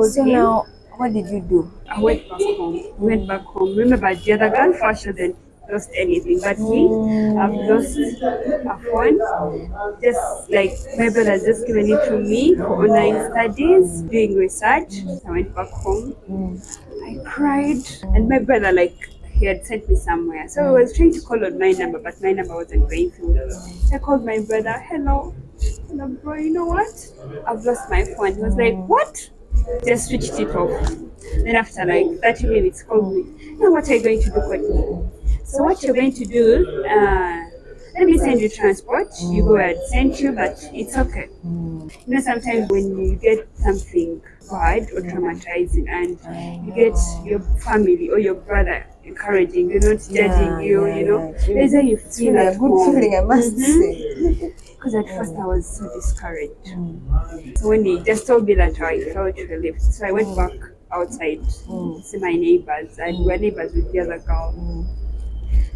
So now, what did you do? I went back home. Went back home. Remember, the other girl first hasn't lost anything, but me, I've lost a phone. Just like my brother has just given it to me for online studies, doing research. I went back home. I cried, and my brother he had sent me somewhere. So I was trying to call on my number, but my number wasn't going through. So I called my brother. Hello, bro. You know what? I've lost my phone. He was like, what? Just switched it off. Then after like 30 minutes, called me. Now what are you going to do, Courtney? So what you're going to do? Let me send you transport. You go and send you, but it's okay. Sometimes when you get something bad or traumatizing, and you get your family or your brother encouraging, not judging you, there's how you It's feel really at a good home. feeling, I must say. Because at first I was so discouraged. So when he just told me that, I felt relieved. So I went back outside to see my neighbors, and we were neighbors with the other girl.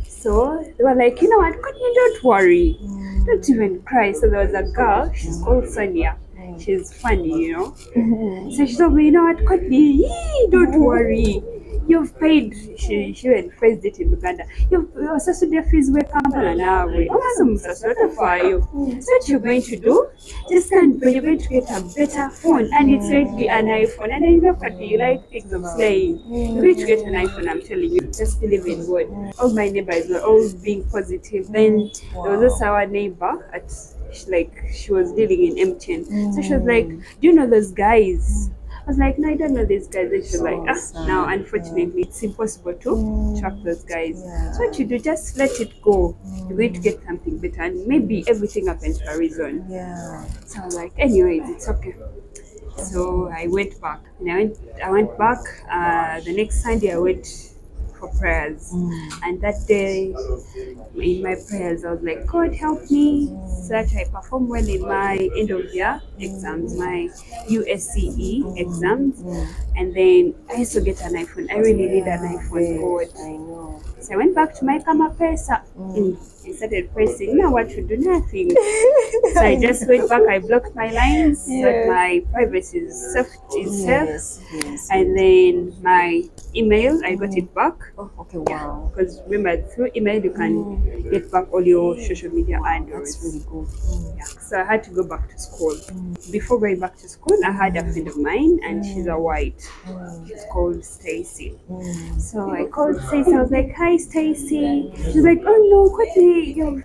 So they were like, you know what, Courtney, don't worry. Don't even cry. So there was a girl, she's called Sonia. She's funny. So she told me, you know what, Courtney, don't worry. You've paid, she even phrased it in Uganda. Your social fees were Kampala now. Awesome, so for you. So what you're going to do, just stand, but you're going to get a better phone, and it's going to be an iPhone. And then you know, Courtney, you like things of slaying. You're going to get an iPhone, I'm telling you. Just believe in God. All my neighbors were all being positive. Then there was also our neighbor she was living in MTN. So she was like, do you know those guys? I was like, no, I don't know these guys. And she was like, now unfortunately it's impossible to track those guys. So what you do, just let it go. You're going to get something better, and maybe everything happens for a reason. So I was like, anyways, it's okay. So I went back. And I went back. The next Sunday I went for prayers. And that day in my prayers I was like, God help me so that I perform well in my end of year exams, my USCE exams. And then I also get an iPhone. I really need an iPhone. God. I know. So I went back to my Kama Pesa. I started pressing. Now what to do? Nothing. So I just went back. I blocked my lines so that my privacy is safe. Yes. And then my email, I got it back. Oh, okay, wow. Because remember, through email you can get back all your social media handles. That's really good. Yeah. So I had to go back to school. Before going back to school, I had a friend of mine, and she's a white. She's called Stacy. So I called Stacy. I was like, "Hi, Stacy." She's like, "Oh no, Courtney, you've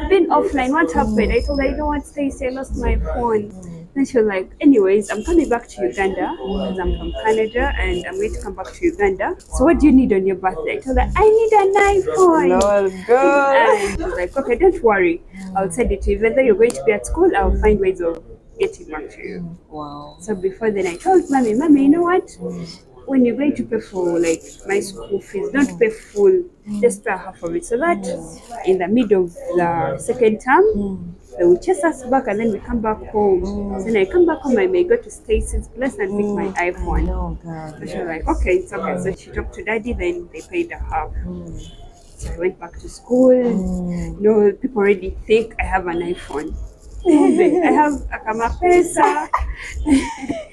been offline. What happened?" I told her, "I don't want Stacy. I lost my phone." Then she was like, anyways, I'm coming back to Uganda because I'm from Canada and I'm going to come back to Uganda. So what do you need on your birthday? I told her, I need an iPhone. Lord, girl. And she was like, okay, don't worry. I'll send it to you. Even though you're going to be at school, I'll find ways of getting back to you. Wow. So before then, I told Mommy, you know what? When you're going to pay for my school fees, don't pay full, just pay half of it. So that in the middle of the second term, they will chase us back and then we come back home. So when I come back home, I may go to Stacy's place and pick my iPhone. Oh, God. So she was like, okay, it's okay. So she talked to Daddy, then they paid her half. So I went back to school. People already think I have an iPhone. I have a Kama Pesa.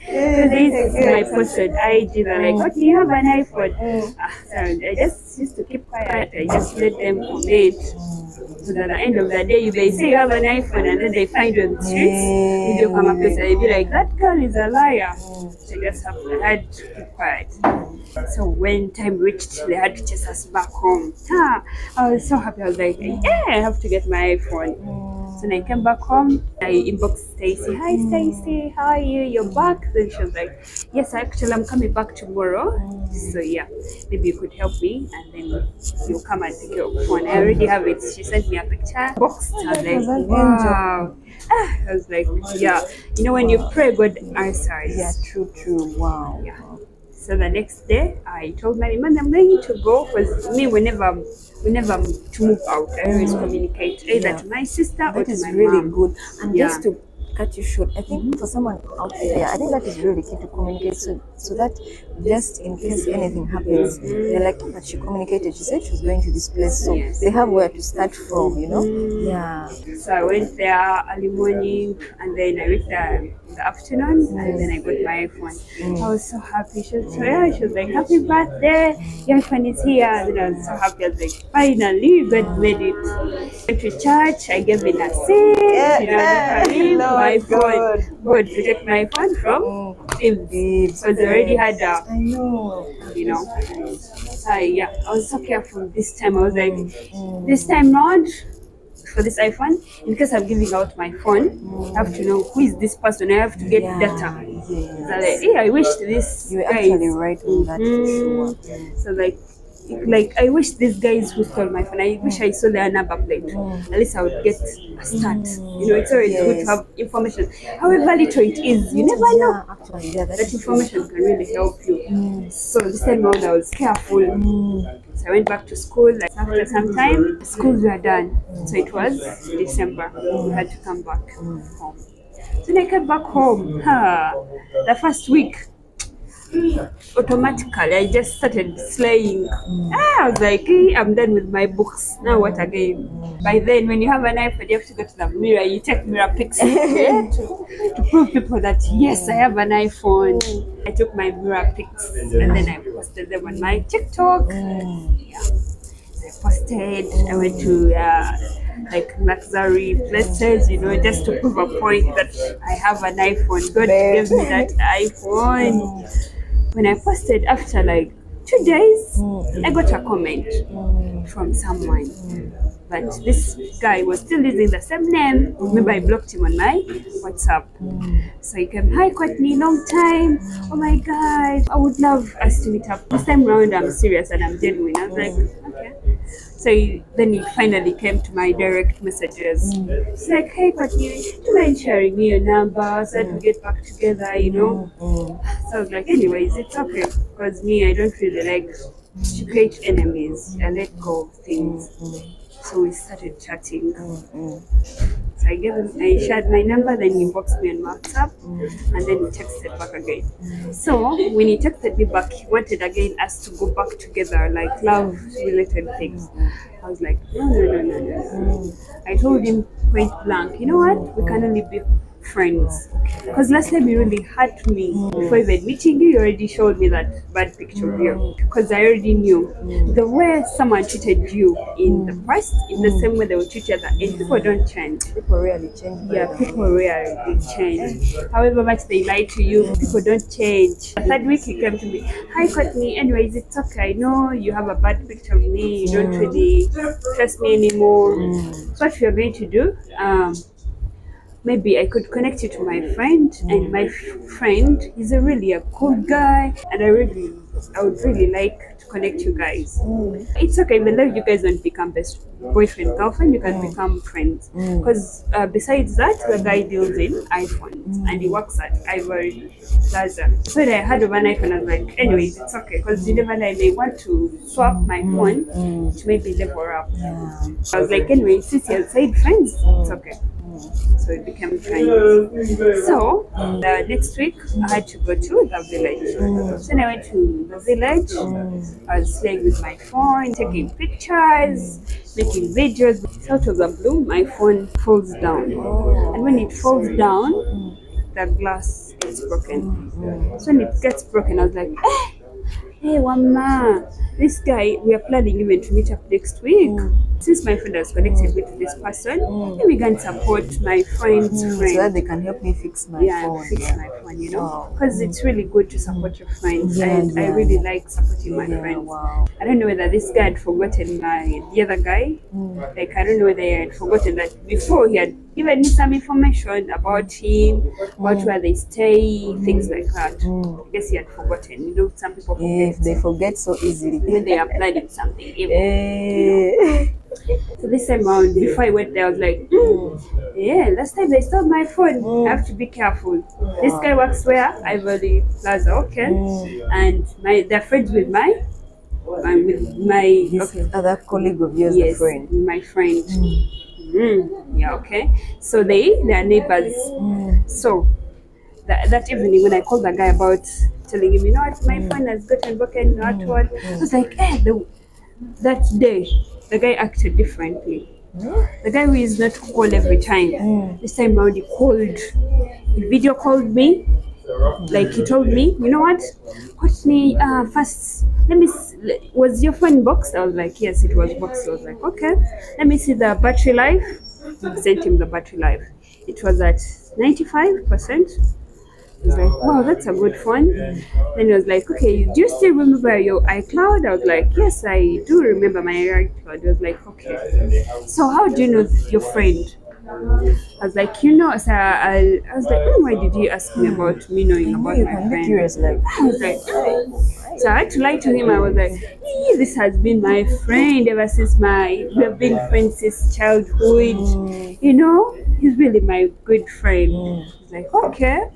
This is my posted IG. They're like, what do you have an iPhone? So I just used to keep quiet. I just let them comment. So that at the end of the day, they say you have an iPhone, and then they find you on the streets with your Kama Pesa. They'd be like, that girl is a liar. So I had to keep quiet. So when time reached, they had to chase us back home. I was so happy. I was like, yeah, I have to get my iPhone. So when I came back home, I inboxed Stacy. Hi, Stacy, how are you? You're back? Then she was like, yes, actually, I'm coming back tomorrow. So yeah, maybe you could help me, and then you'll come and take your phone. I already have it. She sent me a picture. Boxed. I was like, wow. I was like, yeah. When you pray, God answers. Yeah, true. Wow. Yeah. So the next day, I told my mom, I'm going to go, because me, whenever to move out, I always communicate either to my sister or to my really mom. good. And just to cut you short. I think for someone out there, I think that is really key to communicate, so that just in case anything happens, they're like, but she communicated. She said she was going to this place, so they have where to start from. Yeah. So I went there early morning, and then I reached there in the afternoon, and then I got my iPhone. I was so happy. She was like, happy birthday, your iPhone is here. And then I was so happy. I was like, finally, God made it. Went to church, I gave it a seat, my phone. God protect my phone from thieves. Because I already had I know. I was so careful this time. I was like, this time round, for this iPhone, in case I'm giving out my phone, I have to know who is this person. I have to get data. Yes. So like, I wish this You're guys. actually right on that for sure. So like I wish these guys who stole my phone, I wish I saw their number plate. At least I would get a start. It's always good to have information. However little it is, you never know. Actually, That information can really help you. So this time around I was careful. So I went back to school. Like after some time, schools were done. So it was December. We had to come back home. So when I came back home, the first week, automatically I just started slaying. I was like, I'm done with my books. Now what again? By then, when you have an iPhone, you have to go to the mirror. You take mirror pics to prove people that yes, I have an iPhone. I took my mirror pics and then I posted them on my TikTok. Yeah. I posted. I went to like luxury places, just to prove a point that I have an iPhone. God gave me that iPhone. When I posted, after like 2 days, I got a comment from someone. But this guy was still using the same name. Remember, I blocked him on my WhatsApp. So he came, hi Courtney, long time. Oh my God, I would love us to meet up. This time round, I'm serious and I'm genuine. I was like, okay. So then he finally came to my direct messages. He's like, hey Courtney, do you mind sharing me your number so that we get back together, So I was like, anyways, it's okay. Because me, I don't really like to create enemies. I let go of things. So we started chatting. So I shared my number, then he inboxed me on WhatsApp, and then he texted back again. So when he texted me back, he wanted again us to go back together, like love-related things. I was like, no. I told him point blank, you know what? We can only be friends. Because last time you really hurt me. Before even meeting you, you already showed me that bad picture of you. Because I already knew the way someone treated you in the past, in the same way they will treat you at the end. People don't change. People really change. Yeah, people rarely change. However much they lie to you, people don't change. The third week he came to me, hi Courtney, anyways, it's okay. I know you have a bad picture of me. You don't really trust me anymore. So what we are going to do, maybe I could connect you to my friend, and my friend is really a cool guy, and I would really like to connect you guys. It's okay, even though you guys don't become best boyfriend girlfriend, you can become friends. Because besides that, the guy deals in iPhones and he works at Ivory Plaza. So when I heard of an iPhone, I was like, anyways, it's okay, because you never know, I may want to swap my phone to maybe level up. I was like, anyway, since you're side friends, it's okay. So we became friends. So the next week I had to go to the village. So when I went to the village, I was playing with my phone, taking pictures, making videos. So out of the blue, my phone falls down. And when it falls down, the glass gets broken. So when it gets broken, I was like, hey Wama, this guy, we are planning even to meet up next week. Since my friend has connected me to this person, maybe we can support my friend's friend. So that they can help me fix my phone. Fix my phone, Because it's really good to support your friends. And I really like supporting my friends. I don't know whether this guy had forgotten the other guy. Like, I don't know whether he had forgotten that before he had given me some information about him, about where they stay, things like that. I guess he had forgotten. Some people forget. If they forget so easily. When they are planning something evil. So this time around, before I went there, I was like, last time they stole my phone. I have to be careful. This guy works where? Ivory Plaza, okay. And they're friends with my other colleague of yours, yes, a friend. my friend. Yeah, okay. So they are neighbors. So that evening when I called the guy about telling him, you know what, my phone has gotten broken, you know what, I was like, that day the guy acted differently. The guy who is not called every time, this time around he called, he video called me. Like he told me, you know what, Courtney, first let me was your phone boxed? I was like, yes, it was boxed. I was like, okay, let me see the battery life. I sent him the battery life. It was at 95%. I was like, wow, that's a good phone. Then he was like, okay, do you still remember your iCloud? I was like, yes, I do remember my iCloud. He was like, okay, so how do you know your friend? I was like, you know, so I was like, why did you ask me about me knowing about You my can be friend? curious, like, I was like, so I had to lie to him. I was like, this has been my friend ever since we have been friends since childhood. You know, he's really my good friend. He's like, okay.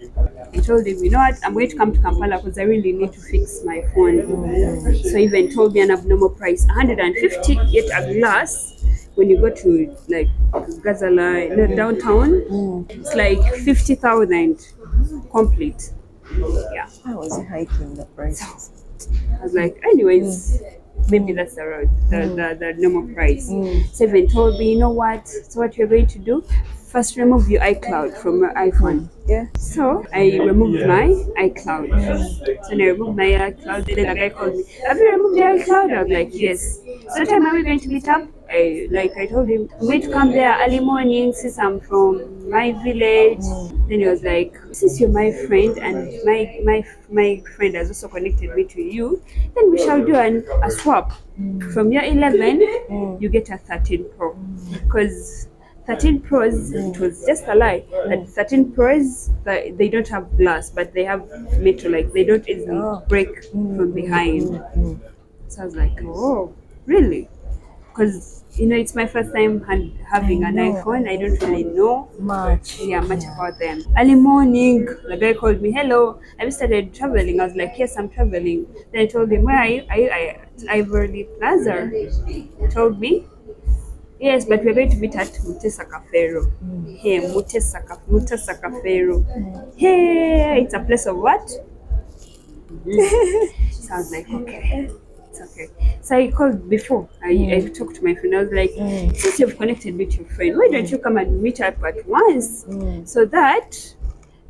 I told him, you know what, I'm going to come to Kampala because I really need to fix my phone. So he even told me an abnormal price, 150 yet a glass. When you go to like Gazala, downtown, it's like 50,000 complete. Yeah. I was hiking the prices. I was like, anyways, maybe that's the normal price. So even told me, you know what? So what you're going to do? First, remove your iCloud from your iPhone. Yeah. So I removed my iCloud. So when I removed my iCloud, then the guy called me, have you removed your iCloud? I was like, yes. So what time are we going to meet up? I told him, I'm going to come there early morning since I'm from my village. Then he was like, since you're my friend and my friend has also connected me to you, then we shall do a swap. From your 11, you get a 13 Pro. Because 13 Pros, it was just a lie. That 13 Pros, they don't have glass, but they have metal, like they don't easily break from behind. So I was like, oh, really? Because you know, it's my first time having an iPhone. I don't really know much about them. Early morning, the guy called me. Hello, have you started traveling? I was like, yes, I'm traveling. Then I told him, where are you? Are you at Ivory Plaza? He told me, yes, but we're going to meet at Mutesa Cafero. Hey, Mutesa Cafero. Hey, it's a place of what? So I was like, okay, it's okay. So I called before. I talked to my friend. I was like, since you've connected with your friend, why don't you come and meet up at once? So that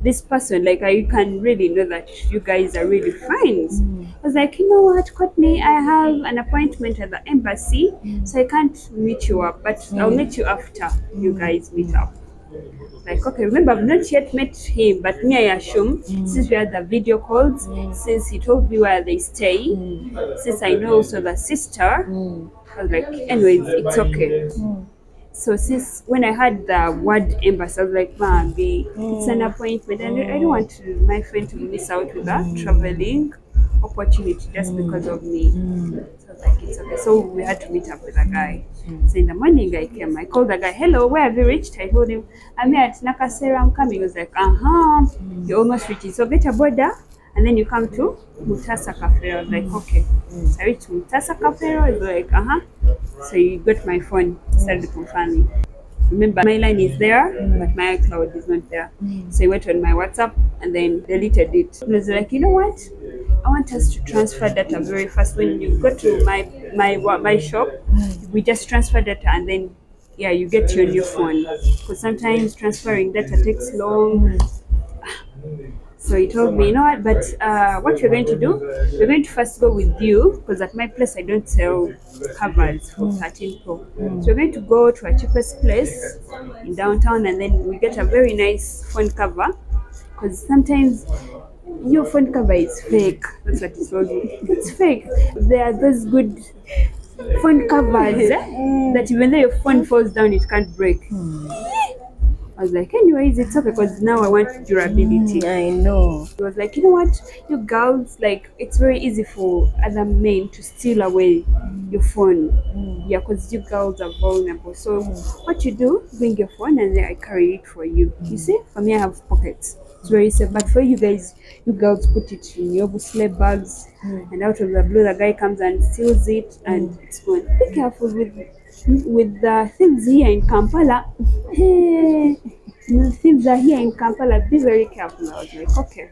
this person, like, I can really know that you guys are really friends. I was like, you know what, Courtney, I have an appointment at the embassy, so I can't meet you up, but I'll meet you after you guys meet up. Like, okay, remember, I've not yet met him, but me, I assume, since we had the video calls, since he told me where they stay, since I know also the sister, I was like, anyways, it's okay. So since when I had the word embassy, I was like, Mambi, it's an appointment, and I don't want my friend to miss out with that traveling opportunity just because of me. So I was like, it's okay. So we had to meet up with a guy. So in the morning I came, I called the guy, hello, where have you reached? I told him, I'm here at Nakasera, I'm coming. He was like, you almost reached it. So get a border and then you come to Mutasa Cafe. I was like, okay. So I reached Mutasa Cafe, I was like, so you got my phone, started confirming. Remember, my line is there, but my iCloud is not there. So he went on my WhatsApp and then deleted it. He was like, you know what? I want us to transfer data very fast. When you go to my shop, we just transfer data and then you get your new phone. Because sometimes transferring data takes long. So he told me, you know what, but what you're going to do, we're going to first go with you, because at my place I don't sell covers for 13 Pro. So we're going to go to a cheapest place in downtown and then we get a very nice phone cover, because sometimes your phone cover is fake. That's what he told me. It's fake. There are those good phone covers that even though your phone falls down, it can't break. I was like, anyways, it's okay because now I want durability. I know. He was like, you know what, you girls, like, it's very easy for other men to steal away your phone. Yeah, because you girls are vulnerable. So what you do, bring your phone and then I carry it for you. You see, for me, I have pockets. It's very safe. But for you guys, you girls put it in your slave bags and out of the blue, the guy comes and steals it and it's gone. Be careful with with the thieves here in Kampala. Hey, the thieves are here in Kampala. Be very careful. I was like, okay.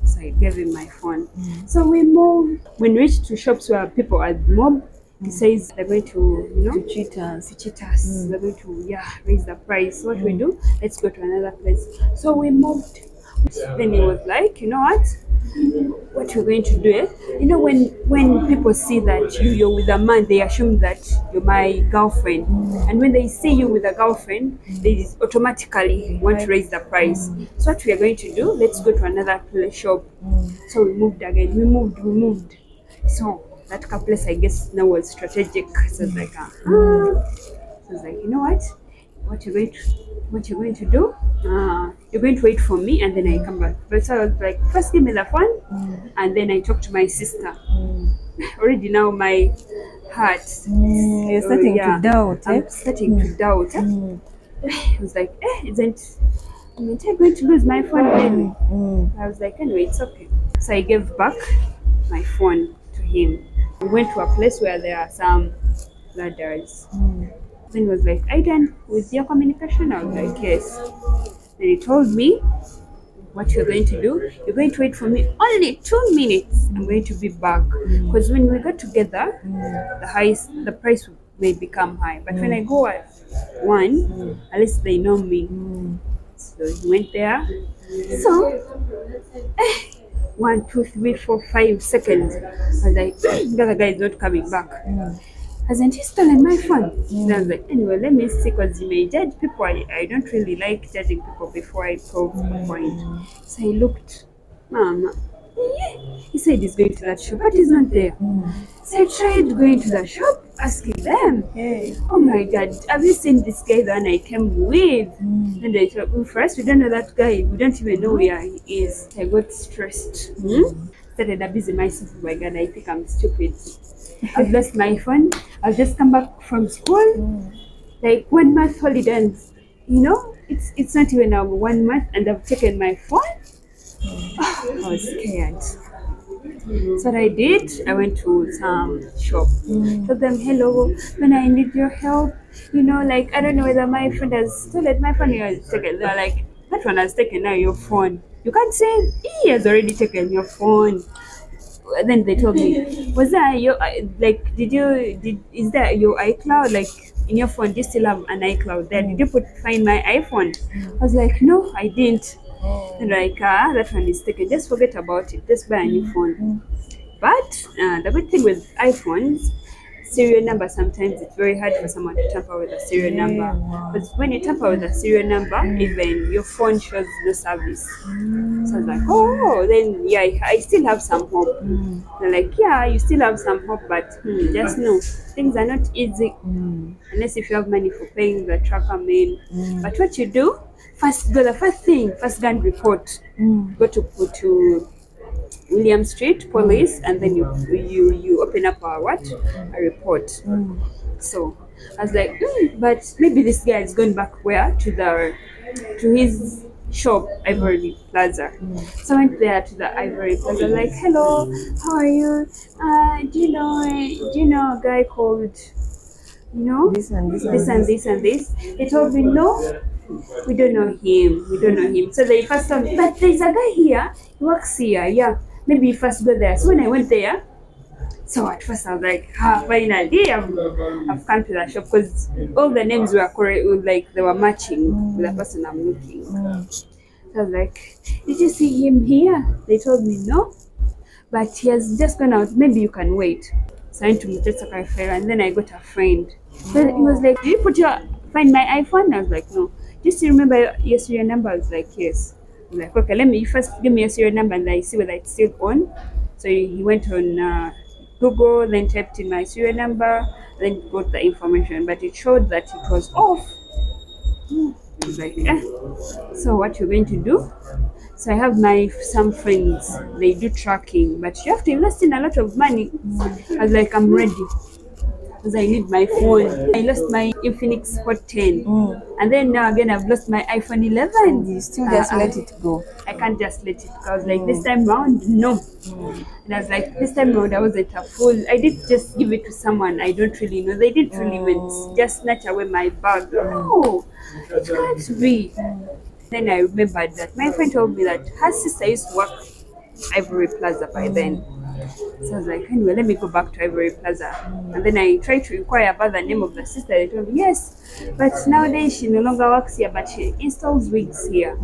So I gave him my phone. So we moved. When we reached to shops where people are mob, he says they're going to, To cheat us. to cheat us. They're going to, raise the price. So what we do? Let's go to another place. So we moved. Then he was like, you know what you're going to do is, when people see that you're with a man, they assume that you're my girlfriend. And when they see you with a girlfriend, they automatically want to raise the price. So what we are going to do, let's go to another shop. So we moved again. We moved. So that place, I guess, now was strategic. So it's like, so it's like, you know what you're going to do, you're going to wait for me and then I come back. But so I was like, first give me the phone, and then I talk to my sister. Already now my heart, You're starting to doubt. I'm starting to doubt. I was like, isn't I going to lose my phone really? I was like, anyway, it's okay. So I gave back my phone to him. We went to a place where there are some ladders. Then he was like, "Are you done with your communication?" I was like, "Yes." Then he told me, "What you're going to do, you're going to wait for me only 2 minutes. I'm going to be back." Because when we got together, the price may become high. But when I go at one, at least they know me. So he went there. So 1, 2, 3, 4, 5 seconds. I was like, the other guy is not coming back. Hasn't he stolen my phone? And I was like, anyway, let me see, because you may judge people. I don't really like judging people before I prove a point. So I looked, Mama. He said he's going to that shop, but he's not there. So I tried going to the shop, asking them, oh my God, have you seen this guy that I came with? And they told me, first, we don't know that guy. We don't even know where he is. I got stressed. Started abusing myself. Oh my God, I think I'm stupid. I've lost my phone. I've just come back from school. Like 1 month holiday. It's not even 1 month and I've taken my phone. I was scared. So what I did, I went to some shop. Told them, hello, when I need your help, like, I don't know whether my friend has stolen my phone or has taken. They're like, that one has taken now your phone. You can't say he has already taken your phone. Then they told me, was that your, like, is that your iCloud, like, in your phone? Do you still have an iCloud there? Did you find my iPhone? I was like, no, I didn't. And like, that one is taken, just forget about it, just buy a new phone. But the good thing with iPhones, serial number, sometimes it's very hard for someone to tamper with a serial number. Because when you tamper with a serial number, even your phone shows no service. So I was like, oh, then I still have some hope. They're like, yeah, you still have some hope, but just know things are not easy unless if you have money for paying the tracker man. But what you do, first go and report. Go to William Street Police, and then you open up a report. So I was like, but maybe this guy is going back where to his shop, Ivory Plaza. So I went there to the Ivory Plaza, like, hello, how are you? Do you know a guy called This and this this and this and this? They told me no. We don't know him. So they first told me, but there's a guy here, he works here, yeah. Maybe you first go there. So when I went there, so at first I was like, finally, I've come to the shop, because all the names were correct, like they were matching with the person I'm looking. So I was like, did you see him here? They told me no, but he has just gone out. Maybe you can wait. So I went to Mutesa Cafe, and then I got a friend. So he was like, did you find my iPhone? I was like, no. Just to remember your serial number? I was like, yes. I'm like, okay, let me first give me your serial number and I see whether it's still on. So he went on Google, then typed in my serial number, then got the information, but it showed that it was off. I was like, so what you're going to do? So I have some friends, they do tracking, but you have to invest in a lot of money. I was like, I'm ready. because I need my phone. I lost my Infinix Hot 10, and then now again I've lost my iPhone 11. You still just let it go. I can't just let it go. I was like, this time round, no. And I was like, this time round, I wasn't a fool. I did just give it to someone I don't really know. They didn't really even just snatch away my bag. No, it can't be. Then I remembered that my friend told me that her sister used to work Ivory Plaza by then. So I was like, anyway, let me go back to Ivory Plaza. And then I tried to inquire about the name of the sister. They told me, yes, but nowadays she no longer works here, but she installs wigs here.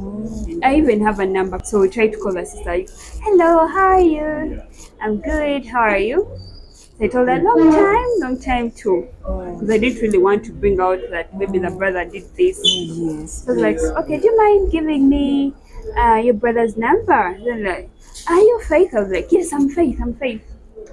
I even have a number. So we tried to call the sister. Hello, how are you? I'm good. How are you? So I told her, long time too. Because I didn't really want to bring out that maybe the brother did this. Yes. So I was like, okay, do you mind giving me your brother's number? They're like, are you Faith? I was like, yes, I'm Faith.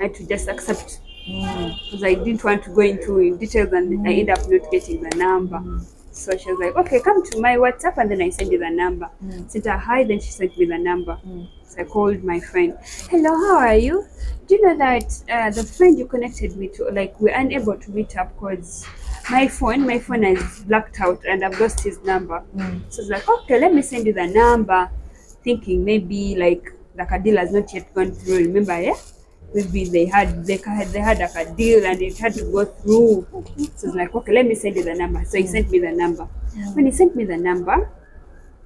I had to just accept because I didn't want to go into details and I end up not getting the number. So she was like, okay, come to my WhatsApp and then I send you the number. Sent her hi, then she sent me the number. So I called my friend. Hello, how are you? Do you know that the friend you connected me to, like, we're unable to meet up because my phone is blacked out and I've lost his number. So it's like, okay, let me send you the number, thinking maybe like a deal has not yet gone through. Remember, yeah? Maybe they had like a deal and it had to go through. So it's like, okay, let me send you the number. So he sent me the number. When he sent me the number,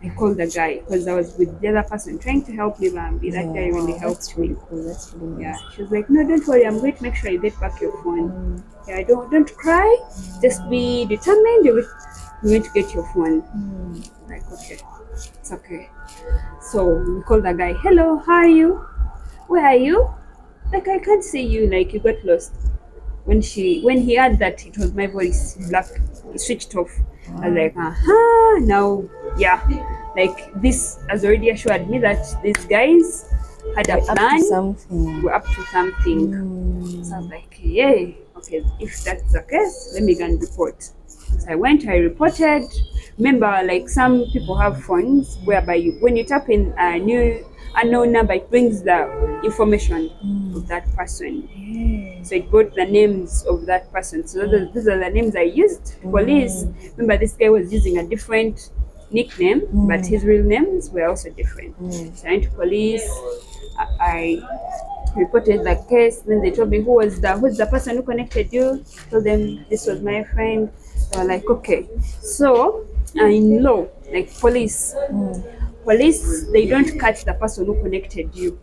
I called the guy because I was with the other person trying to help me, Bambi. That guy really helped me. Cool. That's really nice. Yeah, she was like, no, don't worry, I'm going to make sure you get back your phone. Yeah, don't cry, just be determined. You're going to get your phone. Like, okay, it's okay. So we called the guy. Hello, how are you? Where are you? Like, I can't see you. Like, you got lost. When he heard that it was my voice, black, he switched off. I was like, now, yeah, like this has already assured me that these guys had a plan. We're up to something. So I was like, yay, okay, if that's the case, let me go and report. So I went, I reported. Remember, like some people have phones whereby when you tap in a new unknown number, it brings the information of that person. So it brought the names of that person. So those are the names I used. Police. Remember, this guy was using a different nickname, but his real names were also different. So I went to police. I reported the case. Then they told me who's the person who connected you. Told them this was my friend. They were like, okay. So in law, like police, they don't catch the person who connected you.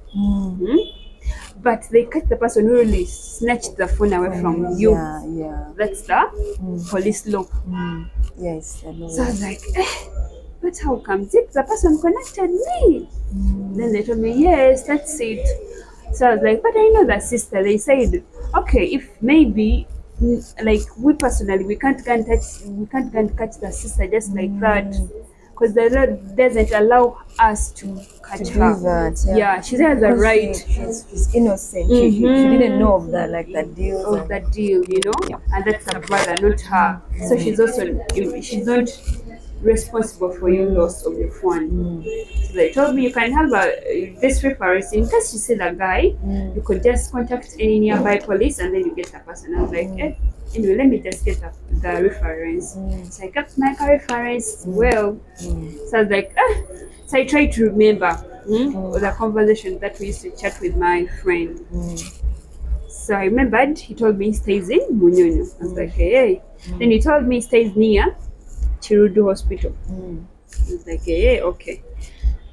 But they catch the person who really snatched the phone away from you. Yeah. That's the police law. Yes, I know. So I was like, but how comes it? The person connected me. Then they told me, yes, that's it. So I was like, but I know that sister. They said, okay, if maybe like we personally we can't go and catch the sister just like that. Because the law doesn't allow us to catch her. That, yeah, she has a right. She's innocent. She didn't know of that, like that deal. Of that deal, you know, and that's her brother, not her. So she's she's not responsible for your loss of your phone. So they told me you can have this reference in case you see the guy. You could just contact any nearby police and then you get the person. I was like, anyway, let me just get the reference. So I kept my reference well. So I was like, so I tried to remember the conversation that we used to chat with my friend. So I remembered he told me he stays in Munyonyo. I was like, hey. Then he told me he stays near Chirudu Hospital. I was like, hey, okay.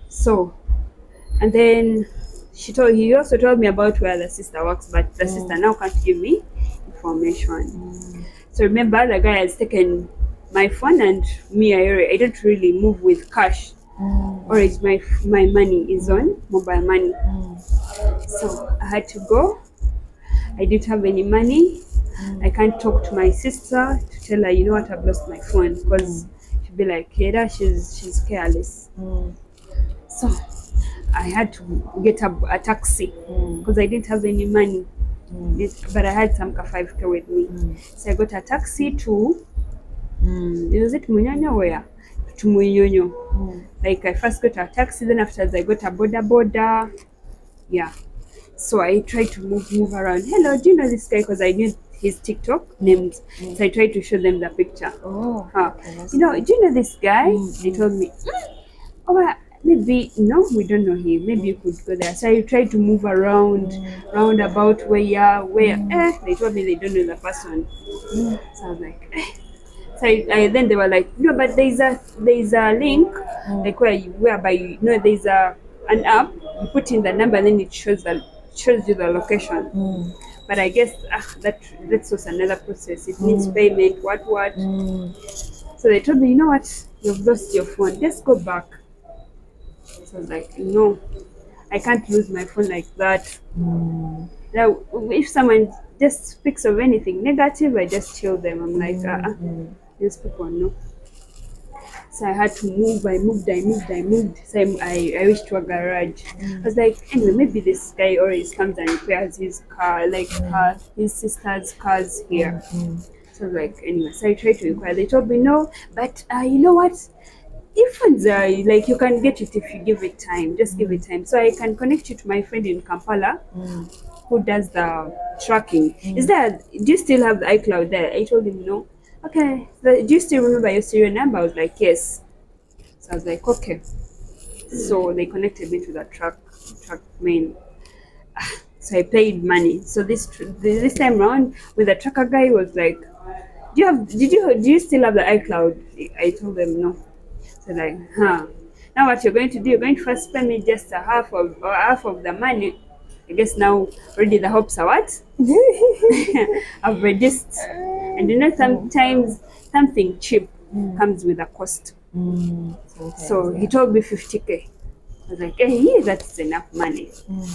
So, and then he also told me about where the sister works, but the sister now can't give me information. So remember, the guy has taken my phone and me, I don't really move with cash. Or is my money is on mobile money. So I had to go. I didn't have any money. I can't talk to my sister to tell her, you know what, I've lost my phone, because she'd be like, Keda, she's careless. So I had to get a taxi because I didn't have any money. But I had some 5K with me. So I got a taxi to was it Munyonyo where? To Munyonyo. Like I first got a taxi, then afterwards I got a border. Yeah. So I tried to move around. Hello, do you know this guy? Because I knew his TikTok names. So I tried to show them the picture. Oh, Huh. okay, that's Do you know this guy? They Mm. told me, oh, maybe no, we don't know him. Maybe you could go there. So I tried to move around, round about where. They told me they don't know the person. So I was like, So then they were like, no, but there's a link, like whereby there's an app. You put in the number, and then it shows you the location. But I guess that's also another process. It needs payment. What? So they told me, you know what, you've lost your phone. Just go back. So I was like, no, I can't lose my phone like that. Now, if someone just speaks of anything negative, I just chill them. I'm like, these people, no. So I had to move. I moved. So I reached to a garage. I was like, anyway, maybe this guy always comes and repairs his car, like his sister's cars here. So I was like, anyway, so I tried to inquire. They told me no, but you know what? If it's like you can get it if you give it time, just give it time. So I can connect you to my friend in Kampala who does the tracking. Do you still have the iCloud there? I told him no. Okay. So, do you still remember your serial number? I was like, yes. So I was like, okay. So they connected me to the track main. So I paid money. So this time around with the tracker guy he was like, do you still have the iCloud? I told them no. So like, now what you're going to do? You're going to first spend me just a half of the money. I guess now already the hopes are what? I've reduced. And sometimes something cheap comes with a cost. So he told me 50K. I was like, hey, yeah, that's enough money.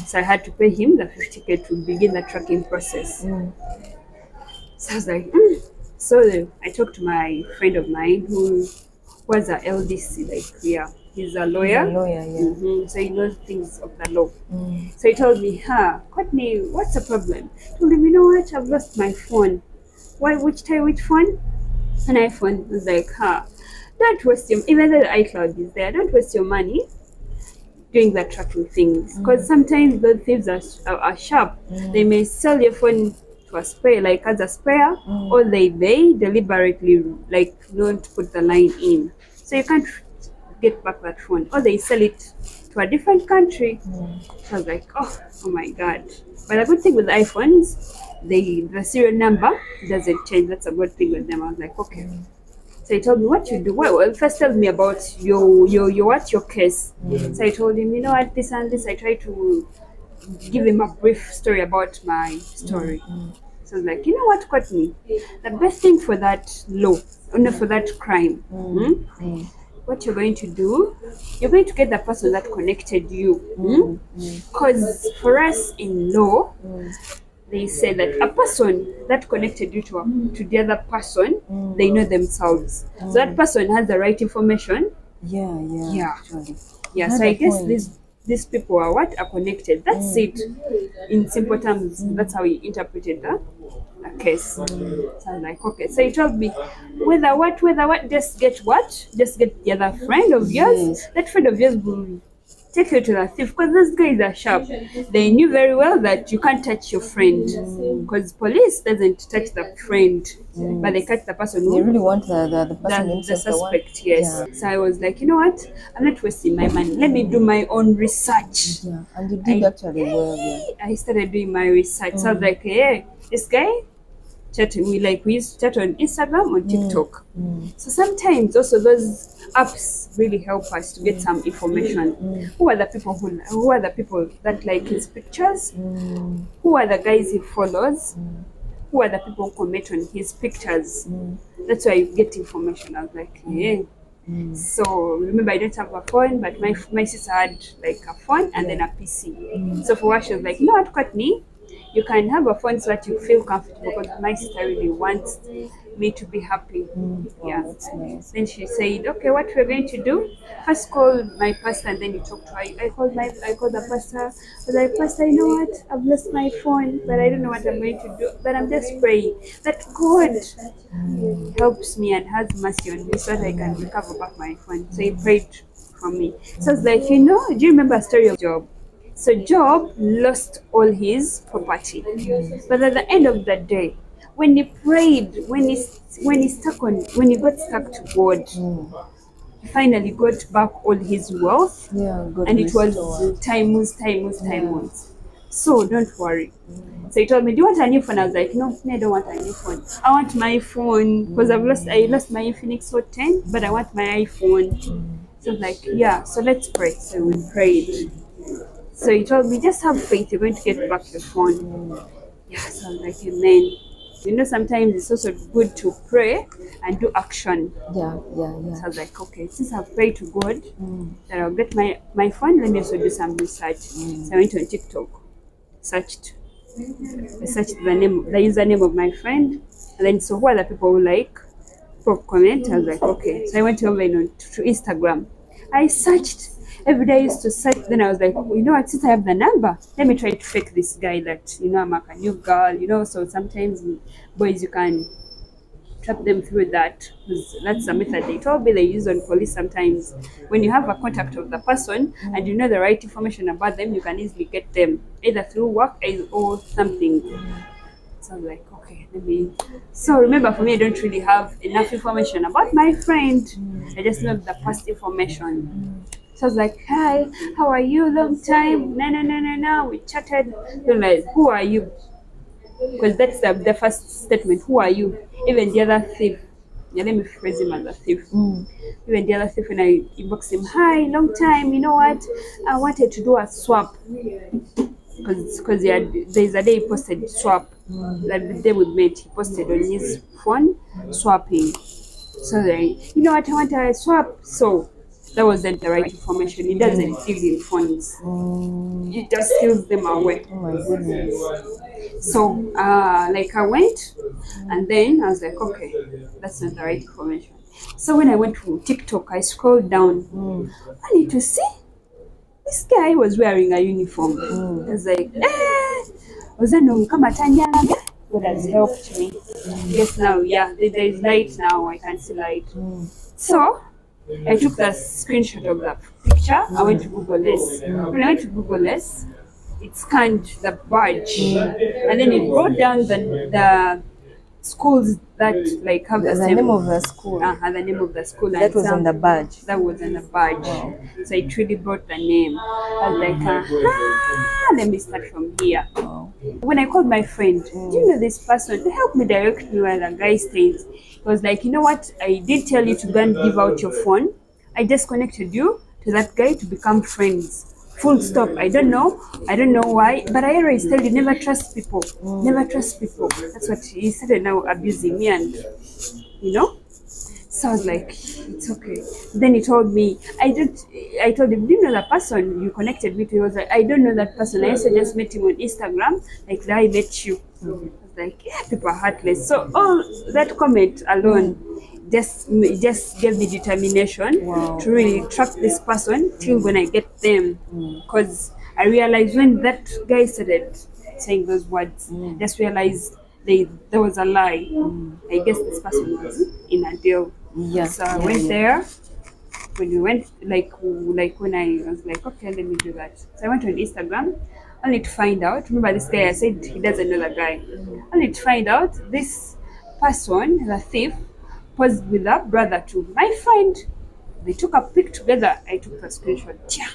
So I had to pay him the 50K to begin the tracking process. So I was like, So I talked to my friend of mine who was a LDC, like, yeah, he's a lawyer. So he knows things of the law. So he told me, Courtney, what's the problem? I told him, you know what, I've lost my phone. Why, which phone? An iPhone. I was like, don't waste even though the iCloud is there, don't waste your money doing the tracking things. Because sometimes the thieves are sharp. They may sell your phone to a spare, like as a spare, or they deliberately like don't put the line in. So you can't get back that phone. Or they sell it to a different country. So I was like, oh my god. But the good thing with iPhones, the serial number doesn't change. That's a good thing with them. I was like, okay. So he told me what you do. Well, first tell me about your case. So I told him, you know what, this and this. I tried to give him a brief story about my story. So I was like, you know what, Courtney, the best thing for that law, for that crime, what you're going to do, you're going to get the person that connected you. Because for us in law, they say that a person that connected you to the other person, they know themselves. So that person has the right information. Yeah. Actually. So I guess these people are connected. That's it. In simple terms, that's how he interpreted the case. So I was like, okay. So he told me whether what, just get what? Just get the other friend of yours. That friend of yours will take you to the thief, because those guys are sharp. They knew very well that you can't touch your friend, because police doesn't touch the friend, but they catch the person who They really want the person the himself, suspect. Yes. So I was like, you know what? I'm not wasting my money. Let me do my own research. Yeah, and you did actually well. Yeah. I started doing my research. So I was like, hey, this guy we used to chat on Instagram, on TikTok. So sometimes also those apps really help us to get some information. Who are the people that like his pictures? Who are the guys he follows? Who are the people who comment on his pictures? That's why you get information. I was like, yeah. So remember, I don't have a phone, but my sister had like a phone and then a PC. So for her, she was like, no, what, Courtney? You can have a phone so that you feel comfortable, because my sister really wants me to be happy. That's nice. Then she said, okay, what we're going to do, first call my pastor and then you talk to her. I called the pastor. I was like, Pastor, you know what? I've lost my phone, but I don't know what I'm going to do. But I'm just praying that God helps me and has mercy on me so that I can recover back my phone. So he prayed for me. So I was like, do you remember a story of Job? So Job lost all his property. But at the end of the day, when he prayed, when he got stuck to God, he finally got back all his wealth, Yeah, God and it was restored. times. So don't worry. So he told me, "Do you want a new phone?" I was like, "No, I don't want a new phone. I want my phone because I lost my Infinix Hot 10, but I want my iPhone." So I was like, "Yeah, so let's pray." So we prayed. So he told me, "Just have faith. You're going to get back your phone." Yeah, so I was like, "Amen." Sometimes it's also good to pray and do action. Yeah, yeah, So yeah. I was like, okay, since I've prayed to God that I'll get my phone, let me also do some research. So I went on TikTok, searched, I searched the username of my friend, and then saw what other people would like, people comment. I was like, okay. So I went online to Instagram. I searched. Every day I used to search. Then I was like, you know what? Since I have the number, let me try to fake this guy that I'm like a new girl. So sometimes boys you can trap them through that, because that's a method they told me they use on police sometimes. When you have a contact of the person and you know the right information about them, you can easily get them either through work or something. So I was like, okay, let me. So remember, for me, I don't really have enough information about my friend. I just know the past information. So I was like, hi, how are you? Long time. No, no, no, no, no. We chatted. Then like, who are you? Because that's the first statement. Who are you? Even the other thief. Yeah, let me phrase him as a thief. Even the other thief, when I inbox him, hi, long time. You know what? I wanted to do a swap because there's a day he posted swap. Like the day we met, he posted on his phone swapping. So then, you know what? I want a swap. So that wasn't the right information. He doesn't deal in phones. He just steals them away. Oh my goodness. So, like I went, and then I was like, okay, that's not the right information. So when I went to TikTok, I scrolled down. I need to see this guy was wearing a uniform. I was like, was that no kama tanyanga? God has helped me. Yes, now, yeah, there is light now. I can see light. So I took the screenshot of that picture. I went to Google Lens. When I went to Google Lens, it scanned the badge, and then it wrote down the schools that like have the same name of the school. the name of the school. That was on the badge. That was on the badge. Wow. So it really brought the name. I was like, let me start from here. Wow. When I called my friend, do you know this person? Help me direct me where the guy stays. He was like, you know what? I did tell you to go and give out your phone. I just connected you to that guy to become friends. Full stop. I don't know why, but I always tell you never trust people. Never trust people. That's what he started now abusing me, and you know. So I was like, it's okay. Then he told me, I told him, do you know the person you connected me to? He was like, I don't know that person. I also just met him on Instagram, like I met you. I was like, yeah, people are heartless. So all that comment alone just gave me determination to really track this person till when I get them. Because I realized when that guy started saying those words, just realized there was a lie. I guess this person was in a deal. Yeah. So I went there. When we went, like when I was like, okay, let me do that. So I went on Instagram, only to find out. Remember this guy? I said he doesn't know the guy. Only to find out this person, the thief, was with a brother to my friend. They took a pic together. I took a screenshot. Yeah.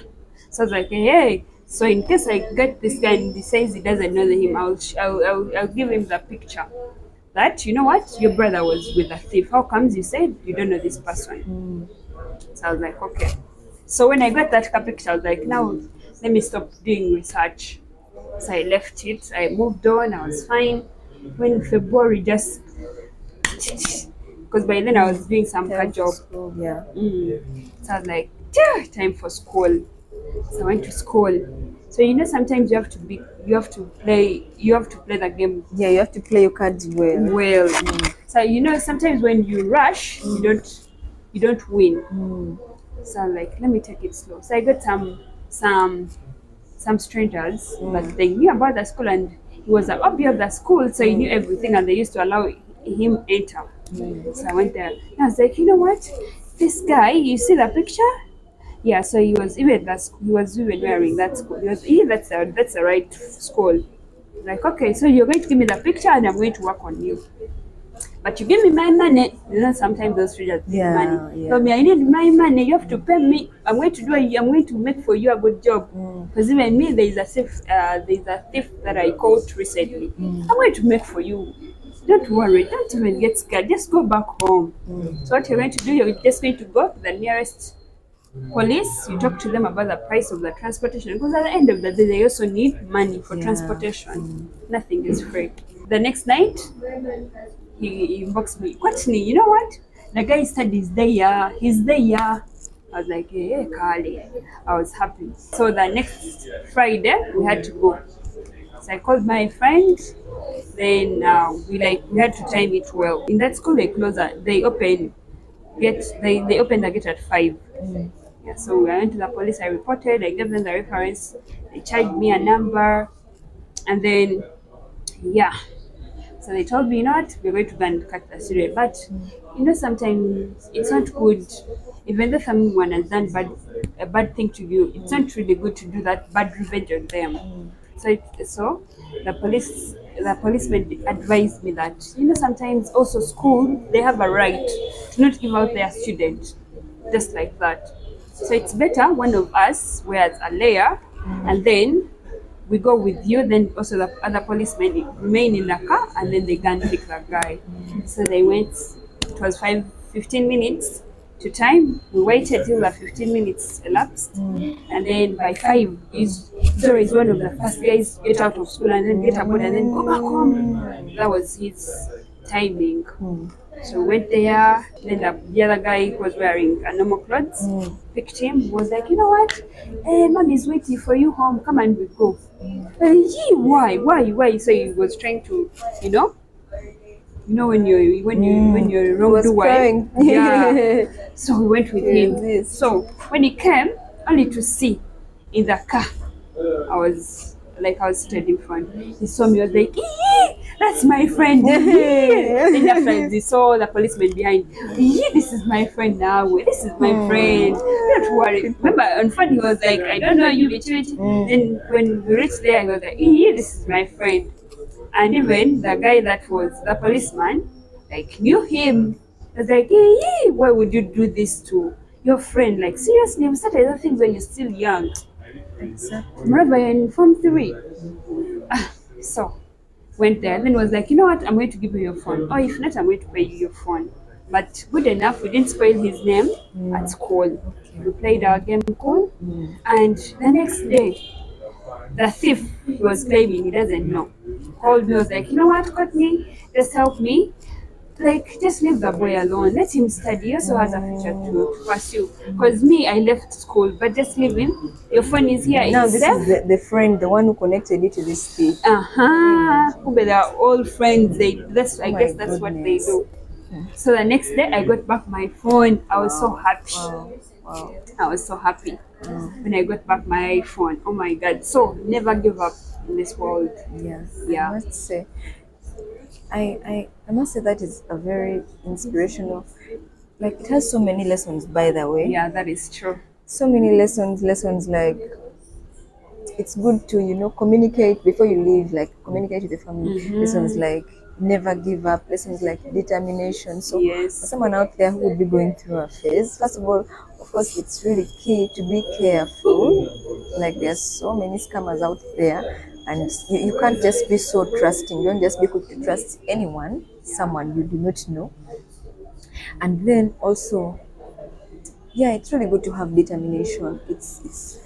So I was like, hey. So in case I get this guy and he says he doesn't know him, I'll give him the picture. That you know what, your brother was with a thief. How comes you said you don't know this person? So I was like, okay. So when I got that picture, I was like, now let me stop doing research. So I left it. I moved on. I was fine. When February just because by then I was doing some car job. Yeah. So I was like, time for school. So I went to school. So sometimes you have to play the game Yeah, you have to play your cards well. well. So sometimes when you rush, you don't win. So I'm like, let me take it slow. So I got some strangers, but they knew about the school, and he was an OB of the school, so he knew everything, and they used to allow him enter. So I went there. And I was like, you know what? This guy, you see the picture? Yeah. So he was even wearing that school. That's the right school. like, okay, so you're going to give me the picture and I'm going to work on you. But you give me my money. You know, sometimes those strangers need money. Yeah. Tell me, I need my money. You have to pay me. I'm going to make for you a good job. Because even me, there is a thief that I caught recently. I'm going to make for you. Don't worry. Don't even get scared. Just go back home. So what you're going to do, you're just going to go to the nearest police. You talk to them about the price of the transportation, because at the end of the day, they also need money for transportation. Nothing is free. The next night, he inboxed me, Courtney, you know what? The guy said he's there. He's there. I was like, hey, Carly. I was happy. So the next Friday, we had to go. So I called my friend. Then we had to time it well. In that school, they open the gate at 5. Yeah, so I went to the police. I reported. I gave them the reference. They charged me a number, and then yeah. So they told me, you know what, we're going to go and cut the student. But you know, sometimes it's not good, even though someone has done a bad thing to you, it's not really good to do that bad revenge on them. So the policeman advised me that, you know, sometimes also school, they have a right to not give out their student just like that. So it's better one of us wears a layer, and then we go with you, then also the other policemen remain in the car, and then they go and pick the guy. So they went, it was 15 minutes to time. We waited till the 15 minutes elapsed, and then by 5, Zoro is one of the first guys get out of school and then get aboard and then go back home. That was his timing. So we went there, then the other guy who was wearing a normal clothes picked him, was like, you know what? Mommy's waiting for you home, come and we go. Why? So he was trying to, when you're wrongdoing. Yeah. So we went with him. So when he came, only to see in the car, I was seated in front. He saw me, was like, that's my friend. Then after he saw the policeman behind, this is my friend now. This is my friend. Don't worry. Remember, on front he was like, I don't know you, bitch. Then when we reached there, he was like, this is my friend. And even the guy that was the policeman, like, knew him. I was like, why would you do this to your friend? Like, seriously, we started other things when you're still young. Exactly. Remember, you're in Form 3. So, went there, and then was like, you know what, I'm going to give you your phone. Or if not, I'm going to pay you your phone. But good enough, we didn't spoil his name at school. We played our game cool. And the next day, the thief was claiming he doesn't know. Called me, was like, you know what, Courtney, just help me. Like, just leave the boy alone. Let him study. He also has a future to pursue. Because me, I left school, but just leave him. Your phone is here. Now, it's this safe. is the friend, the one who connected you to this thief. But they are all friends. I guess that's what they goodness. do. So the next day, I got back my phone. I was so happy. Wow. I was so happy when I got back my phone. Oh my God! So never give up in this world. Yes. Yeah. I must say, I must say that is a very inspirational. Like, it has so many lessons, by the way. Yeah, that is true. So many lessons like, it's good to communicate before you leave, like communicate with the family. Lessons like never give up, lessons like determination. So Yes. for someone out there who will be going through a phase, first of all, of course, it's really key to be careful. Like, there's so many scammers out there, and you can't just be so trusting. Don't just be quick to trust someone you do not know. And then also, yeah, it's really good to have determination. It's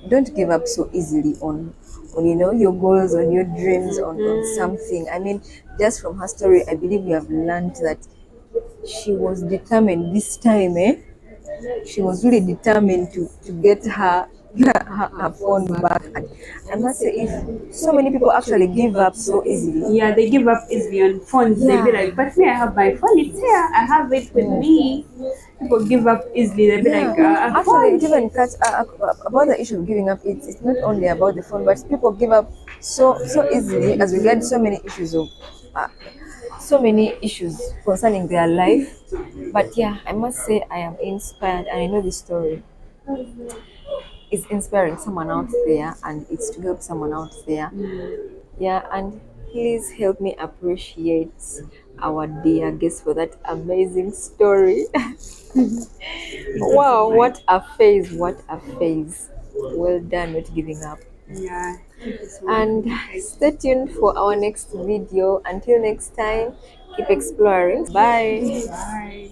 don't give up so easily on your goals, on your dreams, on something. I mean, just from her story, I believe we have learned that she was determined this time. She was really determined to get her phone back. And I must say, if so many people actually give up so easily. Yeah, they give up easily on phones. They be like, but me, I have my phone. It's here. I have it with me. People give up easily. They be like, actually, it even cuts about the issue of giving up. It's not only about the phone, but people give up so easily as regards so many issues concerning their life. But yeah, I must say, I am inspired, and I know this story is inspiring someone out there, and it's to help someone out there. Yeah, and please help me appreciate our dear guest for that amazing story. Wow, what a phase! What a phase! Well done, not giving up. Yeah. Thank you so And much. stay tuned for our next video. Until next time, keep exploring. Bye. Bye.